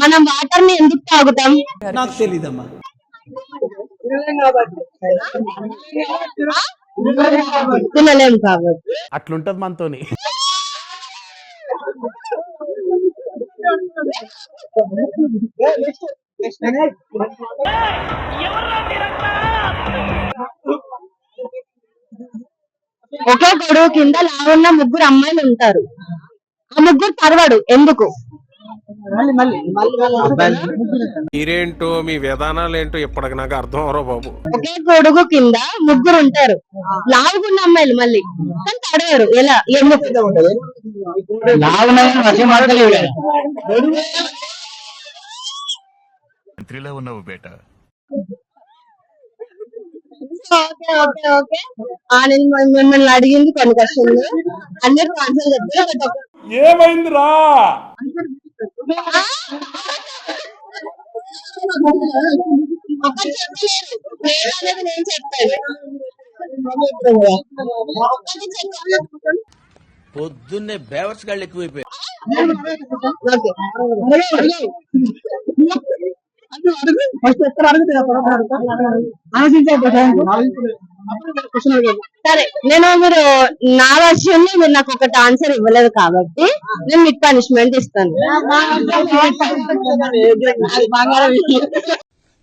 మనం వాటర్ ని ఎందుకు తాగుతాం? నాకు తెలీదమ్మా. తినలేం కాబట్టి. అట్లుంటది మనతోని. ఒకే గొడుగు కింద లావున్న ముగ్గురు అమ్మాయిలు ఉంటారు. ఆ ముగ్గురు పర్వాడు ఎందుకు? మీరేంటో మీ విధానాలు ఏంటో ఇప్పటికి నాకు అర్థం అవరో బాబు. ఒకే గొడుగు కింద ముగ్గురు ఉంటారు, లావుగున్న అమ్మాయిలు మళ్ళీ కానీ తడవారు. ఎలా? ఎందుకు? మంత్రిలో ఉన్నావు బేట. Okay okay okay. నేను మిమ్మల్ని అడిగింది కొన్ని క్వశ్చన్లు, అందరూ ఆన్సర్ చెప్తారు. ఏమైందిరా? ఒకటి చెప్పలేదు, నేను నేను చెప్తాను. పొద్దున్నే బేవర్స్ గాళ్ళు ఎక్కువైపోయాయి. సరే, నేను మీరు నా వర్షంలో మీరు నాకు ఒకటి ఆన్సర్ ఇవ్వలేదు కాబట్టి నేను మీకు పనిష్మెంట్ ఇస్తాను.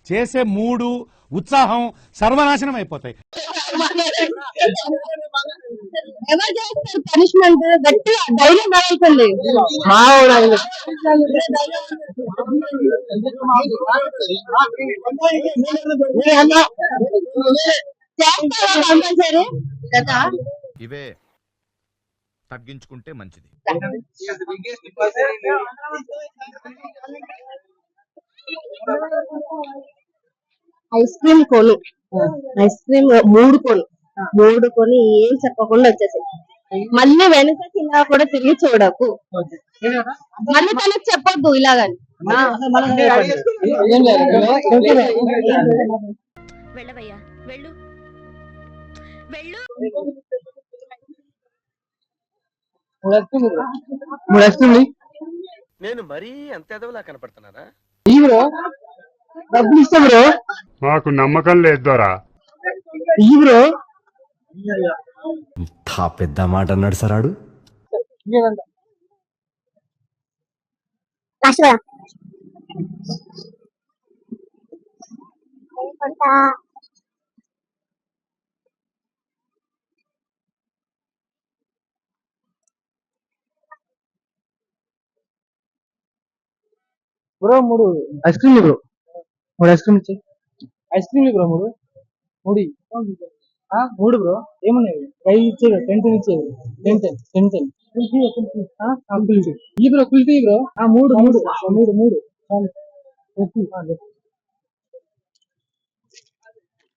చేసే మూడు ఉత్సాహం సర్వనాశనం అయిపోతాయి. ఎవరు చేస్తారు పనిష్మెంట్? గట్టిగా ధైర్యం అవుతుంది. చేస్తావా కంపల్సరీ కదా? ఇవే తగ్గించుకుంటే మంచిది. ఐస్ క్రీమ్ కొను, ఐస్ క్రీమ్ మూడు కొని ఏం చెప్పకుండా వచ్చేసాయి. మళ్ళీ వెనక కింద కూడా తిరిగి చూడకు, మళ్ళీ తనకు చెప్పొద్దు ఇలాగని. వెళ్ళవయ్యా, వెళ్ళు వెళ్ళు. నేను మరీ అంత ఎదవలా కనపడుతున్నానా? డబ్బులు ఇస్తా బ్రో. మాకు నమ్మకం లేదు దొరా. బ్రో పెద్ద మాట అన్నాడు సరాడు. బ్రో మూడు ఐస్ క్రీమ్ బ్రో. మూడు ఐస్ క్రీమ్ ఇచ్చి ఐస్ క్రీమ్ బ్రో. మూడు బ్రో. ఏమున్నాయి? 5 ఇచ్చేవి, 10 ఇచ్చేవి. 10 కుల్ఫీ. ఈ బ్రో కుల్ఫీ బ్రో. మూడు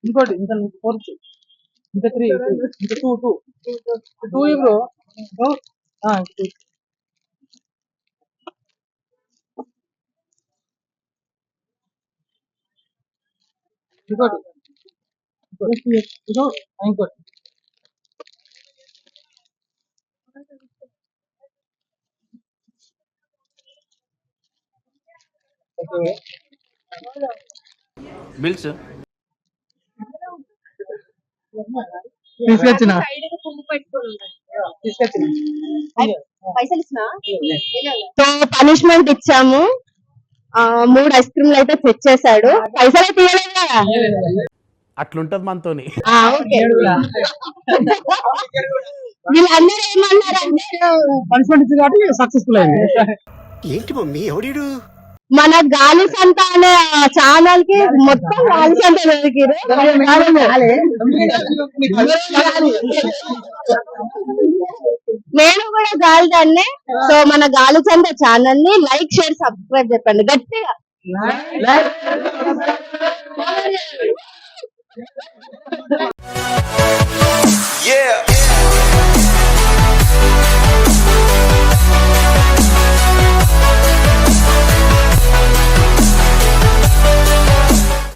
ఇంకోటి ఇంకా 4, ఇంకా 3, ఇంకా 2 బ్రో. ఇంకోటి బిల్స్ తీసుకొచ్చిన పైసలు ఇచ్చినా. సో పనిష్మెంట్ ఇచ్చాము. 3 ఐస్ క్రీమ్లు అయితే తెచ్చేసాడు, పైసలు అయితే ఇవ్వలేదు కదా. అట్లుంటది మనతోని. వీళ్ళందరూ ఏమన్నారంటే పనిష్మెంట్ ఇచ్చి కాబట్టి సక్సెస్ఫుల్ అయింది. ఏంటి మమ్మీ ఎవడీడు? మన గాలి సంత అనే ఛానల్ కి మొత్తం గాలి సంత వెతికిరు. నేను కూడా గాలి దాన్నే. సో మన గాలి సంత ఛానల్ ని లైక్, షేర్, సబ్స్క్రైబ్ చెప్పండి గట్టిగా. లైక్